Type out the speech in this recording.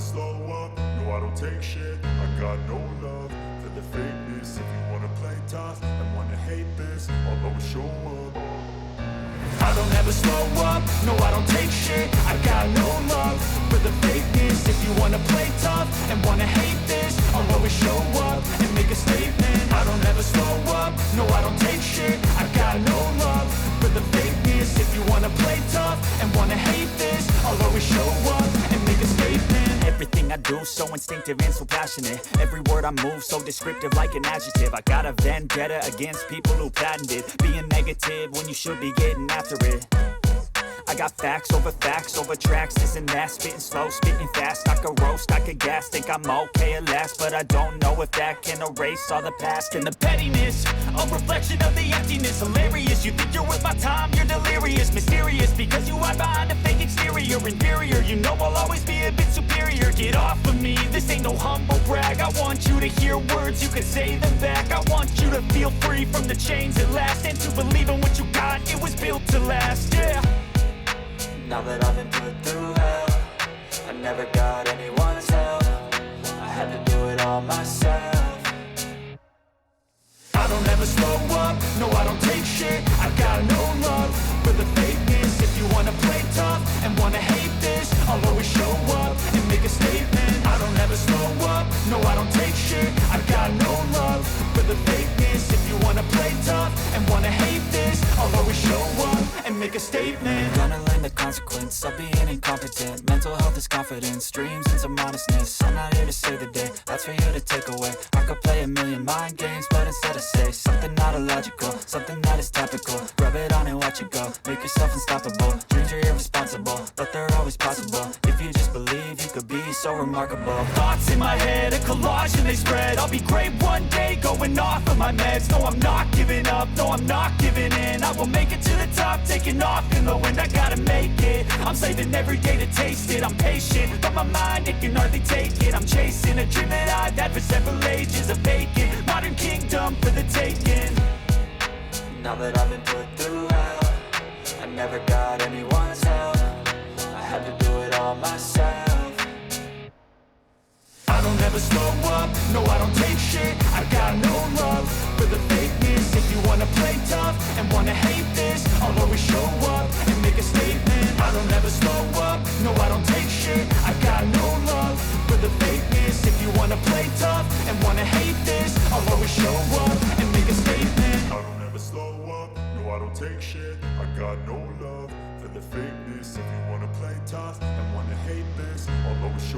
slow up, no I don't take shit. I got no love for the fakeness. If you wanna play tough and wanna hate this, I'll always show up. I don't ever slow up, no I don't take shit. I got no love for the fakeness. If you wanna play tough and wanna hate this, I'll always show up and make a statement. I don't ever slow up, no I don't take shit. I got no love for the fakeness. If you wanna play tough and wanna hate this, I'll always show up and make a statement. Everything I do so instinctive and so passionate. Every word I move so descriptive like an adjective. I got a vendetta against people who patented being negative when you should be getting after it. I got facts over tracks, this and that. Spitting slow, spitting fast, I could roast, I could gas. Think I'm okay at last, but I don't know if that can erase all the past. And the pettiness, a reflection of the emptiness. Hilarious, you think you're worth my time, you're delirious. Mysterious, because you hide behind a fake exterior. Inferior, you know I'll always be a bit superior. Get off of me, this ain't no humble brag. I want you to hear words, you can say them back. I want you to feel free from the chains at last, and to believe in what you got, it was built to last, yeah. Now that I've been put through hell, I never got anyone's help. I had to do it all myself. I don't ever slow up, no I don't take shit. I got no love for the fakeness. If you wanna play tough and wanna hate this, I'll always show up and make a statement. I don't ever slow up, no I don't take shit. I got no love for the fakeness. If you wanna play tough and wanna hate this, I'll always show up and make a statement. Gonna learn the consequence of being incompetent. Mental health is confidence, dreams and some modestness. I'm not here to save the day, that's for you to take away. I could play a million mind games, but instead I say something not illogical, something that is topical. Rub it on and watch it go, make yourself unstoppable. Dreams are irresponsible, but they're always possible. If you just believe, you could be so remarkable. Thoughts in my head, a collage and they spread. I'll be great one day, going off of my meds. No, I'm not giving up, no, I'm not giving in. I will make it to the top, taking off in the wind. I gotta make it, I'm saving every day to taste it. I'm patient, but my mind, it can hardly take it. I'm chasing a dream that I've had for several ages. A vacant, modern kingdom for the taking. Now that I've been put through hell, I never got anyone's help. I had to do it all myself. I don't ever slow up, no I don't take shit. I got no love for the fakeness. If you wanna play tough and wanna hate this, I'll always show up and make a statement. I don't ever slow up, no I don't take shit. I got no love for the fakeness. If you wanna play tough and wanna hate this, I'll always show up and make a statement. I don't ever slow up, no I don't take shit. I got no love for the fakeness. If you wanna play tough and wanna hate this, I'll always